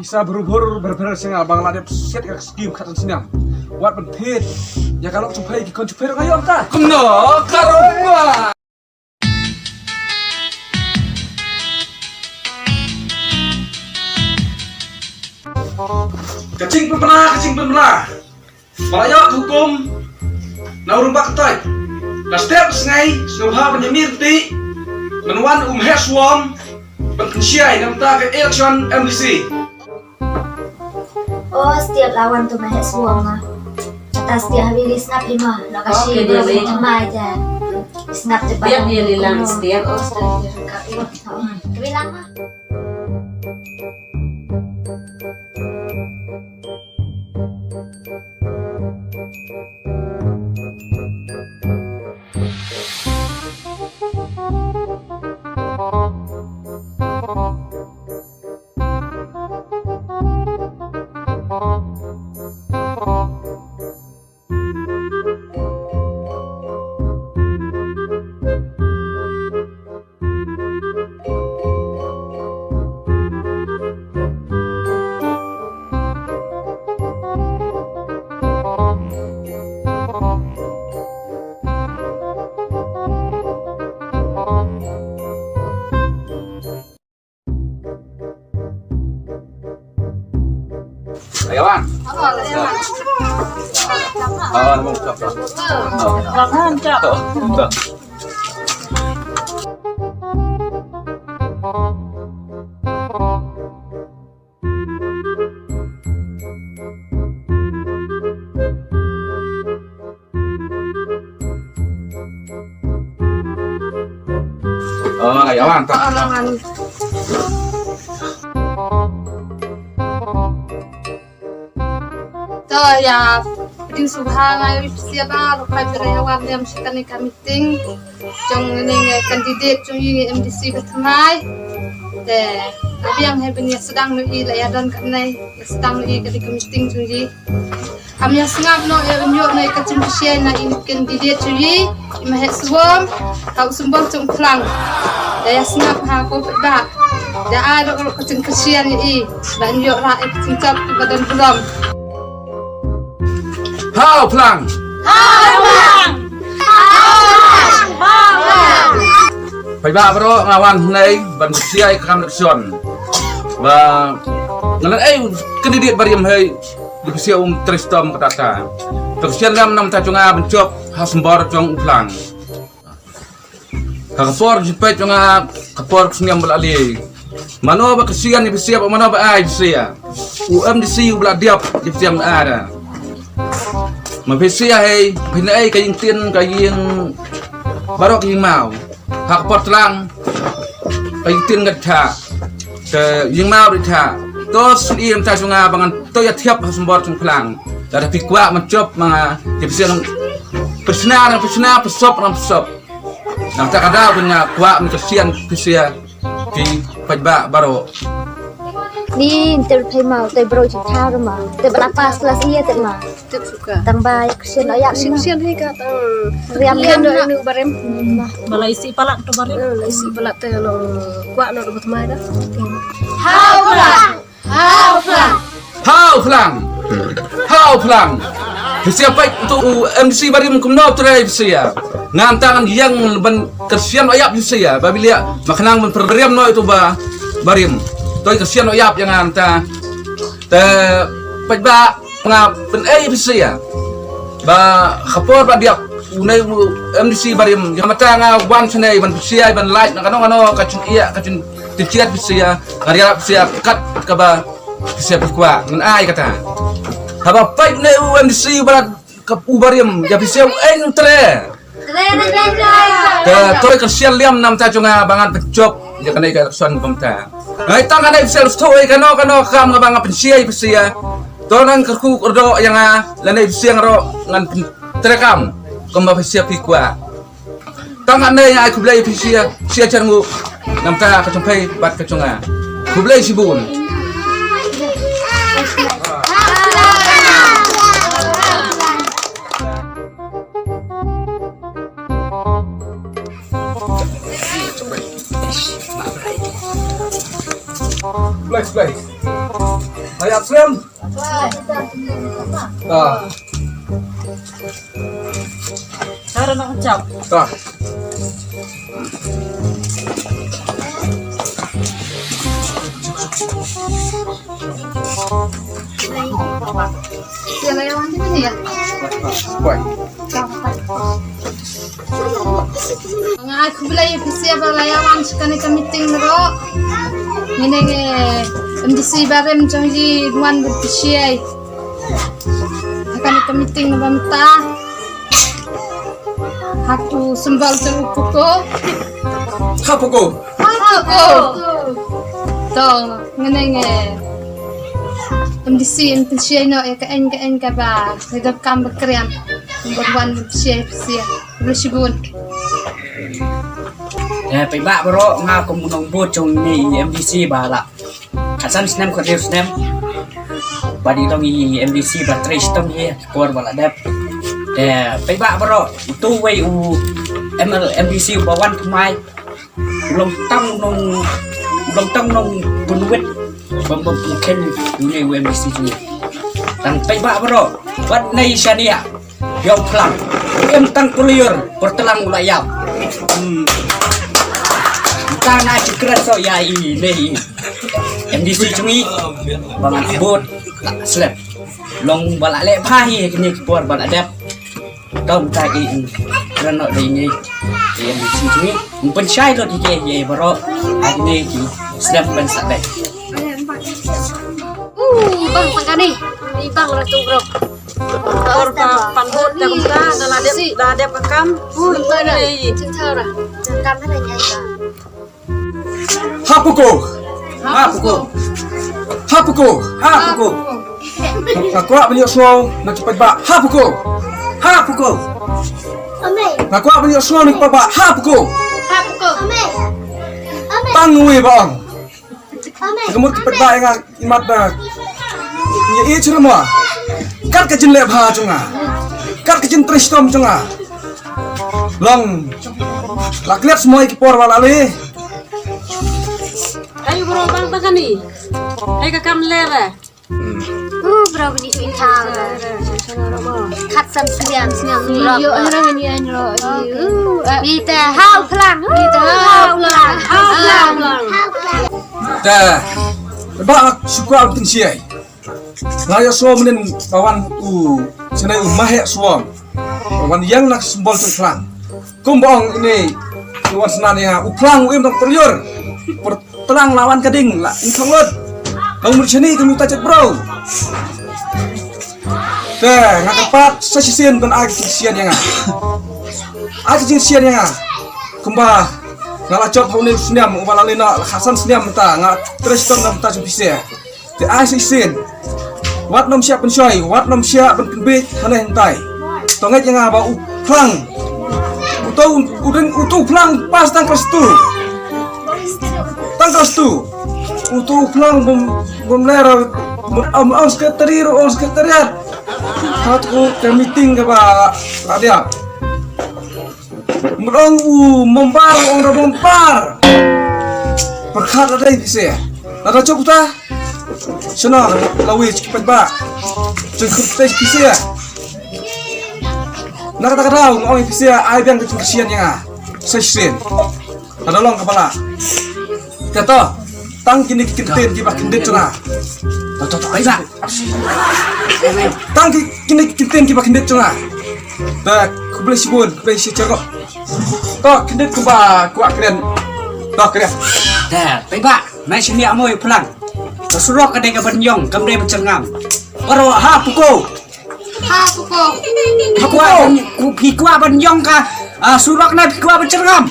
Bisa berubur berbenar singa bang ladep set ke skim katan sinam. Wat pentit. Ya kalau cupai ki kon cupai kayo ta. Kuno karoma. Kecing pembelah. Malayo hukum. Na urumba katoy. Na step sngai, snauha penyemir ti. Menuan heswom. Pensiai namta ke election MDC. Oh, setiap lawan tuh mahek suama. Atas dia habis snap lima, lokasi belum cuma aja. Snap cepat. Dia lilang setiap. Oh, sudah direngkapi. Kebilang mah. Layawan. Oh, mau cok. Oh, layawan. Ya piding subha ngai siapa lupai berayawan yang sikani meeting jong ini kandidat jong ini MDC betanai deh tapi yang hebin ya sedang nui layadan kanai ya sedang nui ketika meeting jong ini kami sengap no ya unjuk nai kacung besia na ini kandidat jong ini imah suam kau sumbang jong pelang daya sengap ha ko ba dah ada kalau kacung besia ni dan unjuk rakyat cincap badan buram. Hao Plang. Phải ba bro ngawan này ban siai kam election. Và ngalan ai kandidat bariam hai di sia tristom katata. Election nam ta chunga bencop hasembor chong Plang. Kakapor jipet chunga kapor sniam balali. Mano ba kesian di sia mano ba ai sia. UMDC bla diap di sia ada. Mà phía xe hay phía nãy cái tiên cái barok yang mau hak pot lang cái tiên ngặt thả cái yang mau đi thả tos im ta sunga bangan to ya tiap sembor sung pelang dari pikwa mencop mga tipsian persna pesop nang tak ada punya kwa mengkesian pisia di pajba baro Ni terpay mau, tay bro cakap rumah. Tay berapa kelas iya tay mah. Tidak suka. Tambah action ayak Sian ni kata. Riam Lian do ini barem. Balai isi palak tu bari. Isi balak teh lo kuat lo dapat mai dah. Hao Plang. Pisia baik untuk MDC bariam kumno tray pisia. Ngantangan yang ban kesian ayak pisia. Babilia makanang memperberiam no itu ba bariam. Tôi kesian oyap yang anta te pajba nga pen bisa ya ba khapor ba dia unai MDC barim yang mata nga wan senai ban pisia ban light na kano kacun iya kacun ticiat pisia ngaria pisia kat ka ba pisia berkuat ngan ai kata haba pai ne MDC barat ka barim ya pisia en tre te tôi kesian liam nam ta chunga bangan pencop ya kanai ka son pemta ngai tang kanai bisa stoi kano kam ngabang pensiai pisia tonan kerku ordo yang lanai pisia ngaro ngan terekam kamba pisia pikwa tang kanai ai kublai pisia sia charngu namta kacampai bat kacunga kublai sibun Flex. Ayat Slam. Cara nak ucap. Dah. Dia layawan di mana ya? Baik. Mga aku bila ya bisa berlayawan sekali ke meeting ro. Ini ke MDC barem janji duan berpisiai. Akan ke meeting banta. Aku sembal terupuko. Hapuko. Aku. Tong ngene MDC berpisiai no ya ke en ka ba. Hidup kam berkerian. Berduan berpisiai bersibun. Pe ba bro nga ko munong bo chung ni MDC ba la kasan snem ko snem badi tong i MDC ba trace tong he kor bala dep pe ba bro tu wei u MDC ba wan thmai long tang nong punwet bom ken ni MDC chu tang pe ba bro wat nei shania yo plang em tang kulier pertelang ulayap Kana cikret so ya ini MDC cungi bangan bot slap long balak lek pahi kini kepor balak dep tom tadi kerana ini MDC cungi mungkin syai lo dike ye bro ini slap ban sak dek Bang pangkani. Ibang ratu bro. Korba panbot dah kumta dah ada pakam. Mana? Cinta ora. Cangkam ada nyai. Hapuko. Hapuko. Aku nak beli suau nak cepat ba. Hapuko. Ame. Aku nak beli suau nak cepat ba. Hapuko. Ame. Tangui bang. Ame. Kamu cepat ba yang imat ba. Ye cerama. Kat kejin lep ha cunga. Kat kejin tristom cunga. Long. Lak lihat semua ikipor walale. Ayo bro bang takan ni. Ayo kakam lera. Bro bini cinta. Kat sam sian bro. Yo orang ni anro. Kita hau pelang. Dah. Ba syukur penting siai. Raya suam menen bawan senai mahek suam. Bawan yang nak sembol terkelang. Kumbang ini kawan senanya uplang uim tak perior. Pertelang lawan keding lah ingkanglet. Kamu berceni kamu tajat bro. Dah nak dapat sesian dan agi sian yang agi sian yang kumbah ngalacop haune seniam ubalalena Hasan seniam ta ngat treston nam ta jupise. Te asisin. Wat nom siap pensoi, wat nom siap penbit haneh entai. Tonget yang ba uplang. Utu plang pas tang kelas tu. Tang kelas tu. Utu plang bom lera am sekretariat. Hatku ke meeting ke ba dia. Merong membar orang membar. Berkat ada bisa. Ada cukup ta? Sana lawi cepat ba. Cukup tes bisa. Nak kata kau orang bisa ai biang kesian yang sesian. Ada long kepala. Kata tang kini kinten kibah kinten cuna. Toto bisa Tang kini kinten kibah kinten cuna. Tak kubeli sibun, kubeli si cerok. Tak kinten kubah kuat keren. Tak keren. dah pe ba mai sini amoy pulang surok kadai ka banyong kamdai bencengam bro hapuko ku pikwa banyong ka surok na pikwa bencengam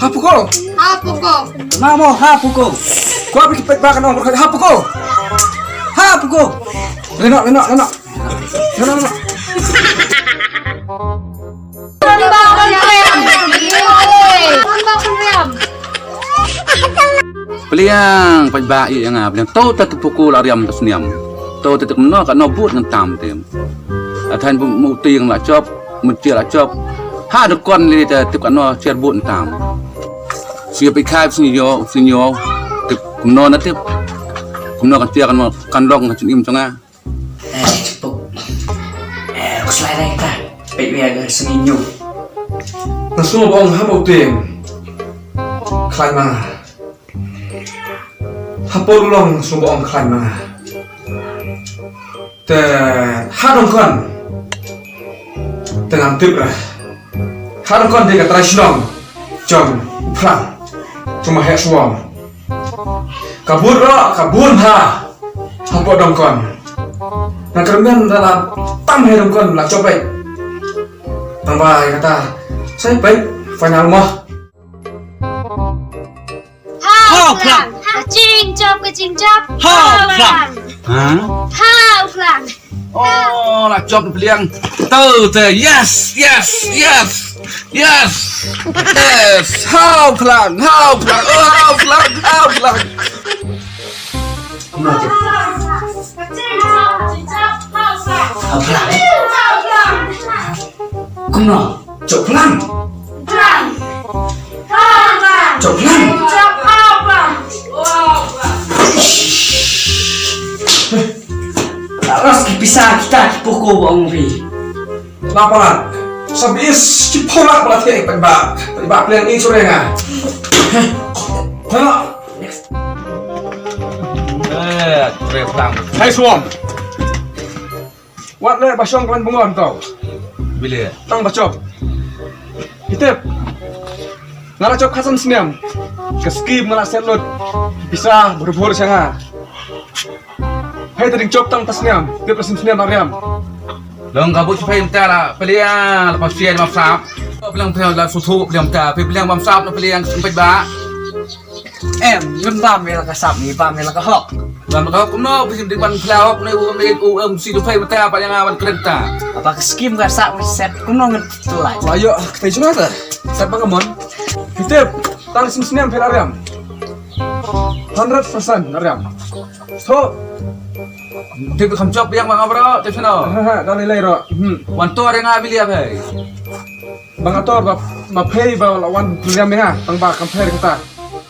Hapuko. mamo hapuko Kuat pergi pet orang berkata Hapuko. Lenak. Peliang pajbai yang peliang tau tak pukul ariam tasniam. Tau tak meno kat nobut dengan tam tem. Athan mukti yang la job, mesti la job. Ha dekon li te kat no cerbut tam. Sia pe khai sinyo tik kumno na tip. Kumno kan tiya kan mo kandong kan im chonga. Cepuk. Aku selera kita. Baik agak senginyu. Nasu bong habo tim. Klai ma. Hapor long su bong klai ma. Te hadong kon. Tengam tip lah. Hadong kon dia kata rasional. Jom plang. Cuma hek suam. Kabur ha. Hapor dong kon. Nah kemudian dalam tam hek dong kon lah coba. Tambah kata saya baik final mah. Hao Plang. Ching chop ke ching chop. Hao Plang. Hah? Hao Plang. Oh, nak job beliang. Tahu tu. Yes. How plan. Oh, how plan. Kumno. Cok plan. Cok plan. Terus bisa kita pukul bang Pi. Laporan. Sabis cipolak pelatih pembak pilihan ini sore nga. Terang. Hai suam. Wat le basyong kawan bungon tau. Bila? Tang bacop. Hitep. Ngara cop khasan seniam. Keski ngara selut. Bisa berburu sanga. Hai tadi cop tang tasniam. Dia pesin seniam nariam. Long kabut supaya mentara peliang lepas siang mamsap. Peliang lah susu peliang mentara. Peliang mamsap nak peliang sempit ba. Lembam mela kasap ni, pam mela kahok. Dalam kau kuno pesin di ban pelawak ni si supaya mentara apa yang awan kereta. Apa skim kasap set kuno ngetulai. Ayo kita cuma tu. Siapa kemon? Kita tang seniam pelariam. 100% nariam. So Dia become job yang bang bro, tiap sana. Dah nilai ro. Wanto ada nggak beli apa? Bang ator ma pay ba lawan program nga tang ba compare kita.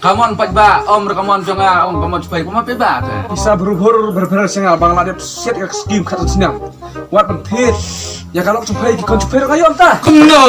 Kamu empat ba, om rekaman jonga, om kamu supaya kamu apa ba? Bisa berber sengal bang ladep set ka scheme kata senang. Wat pentit. Ya kalau supaya di konsuper kayo anta. Kuno,